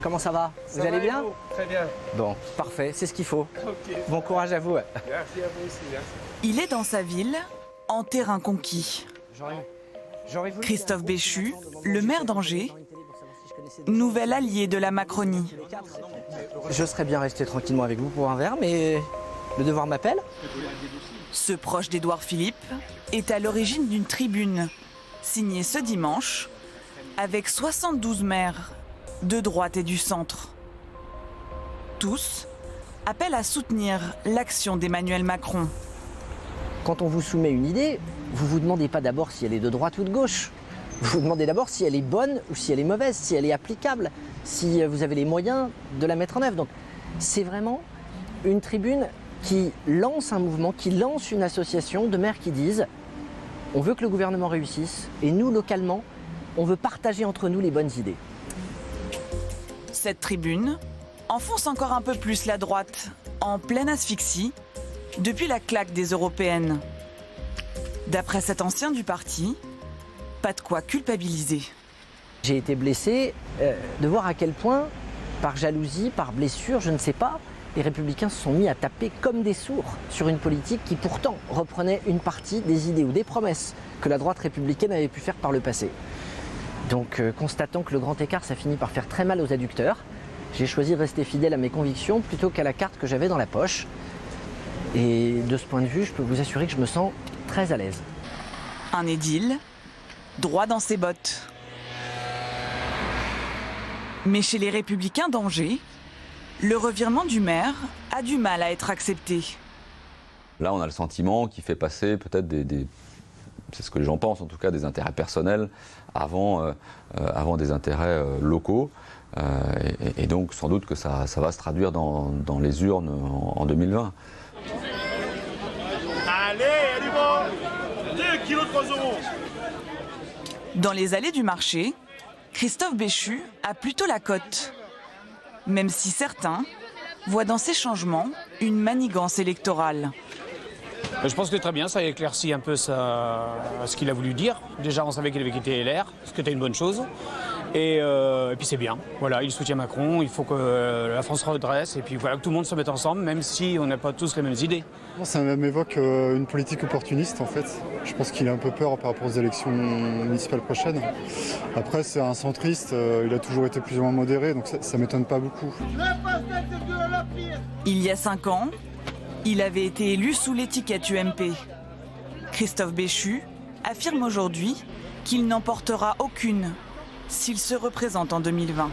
Comment ça va? Vous allez bien? Très bien. Bon, parfait, c'est ce qu'il faut. Ok. Bon courage à vous. Merci à vous aussi. Merci. Il est dans sa ville, en terrain conquis. Christophe Béchu, le maire d'Angers, nouvel allié de la Macronie. Je serais bien resté tranquillement avec vous pour un verre, mais le devoir m'appelle. Ce proche d'Édouard Philippe est à l'origine d'une tribune, signée ce dimanche, avec 72 maires de droite et du centre. Tous appellent à soutenir l'action d'Emmanuel Macron. Quand on vous soumet une idée, vous vous demandez pas d'abord si elle est de droite ou de gauche. Vous vous demandez d'abord si elle est bonne ou si elle est mauvaise, si elle est applicable, si vous avez les moyens de la mettre en œuvre. Donc c'est vraiment une tribune qui lance un mouvement, qui lance une association de maires qui disent on veut que le gouvernement réussisse et nous, localement, on veut partager entre nous les bonnes idées. Cette tribune enfonce encore un peu plus la droite, en pleine asphyxie, depuis la claque des européennes. D'après cet ancien du parti, pas de quoi culpabiliser. J'ai été blessé de voir à quel point, par jalousie, par blessure, je ne sais pas, les Républicains se sont mis à taper comme des sourds sur une politique qui pourtant reprenait une partie des idées ou des promesses que la droite républicaine avait pu faire par le passé. Donc constatant que le grand écart, ça finit par faire très mal aux adducteurs, j'ai choisi de rester fidèle à mes convictions plutôt qu'à la carte que j'avais dans la poche. Et de ce point de vue, je peux vous assurer que je me sens très à l'aise. Un édile, droit dans ses bottes. Mais chez les Républicains d'Angers, le revirement du maire a du mal à être accepté. Là, on a le sentiment qu'il fait passer peut-être c'est ce que les gens pensent en tout cas, des intérêts personnels avant des intérêts locaux. Et donc sans doute que ça va se traduire dans les urnes en 2020. Allez, elle est bon 2 kilos 3 euros. Dans les allées du marché, Christophe Béchu a plutôt la cote. Même si certains voient dans ces changements une manigance électorale. Je pense que très bien, ça éclaircit un peu ce qu'il a voulu dire. Déjà, on savait qu'il avait quitté LR, ce qui était une bonne chose. Et puis c'est bien. Voilà, il soutient Macron, il faut que la France se redresse et puis voilà, que tout le monde se mette ensemble, même si on n'a pas tous les mêmes idées. Ça m'évoque une politique opportuniste en fait. Je pense qu'il a un peu peur par rapport aux élections municipales prochaines. Après, c'est un centriste, il a toujours été plus ou moins modéré, donc ça m'étonne pas beaucoup. Il y a 5 ans, il avait été élu sous l'étiquette UMP. Christophe Béchu affirme aujourd'hui qu'il n'en portera aucune s'il se représente en 2020.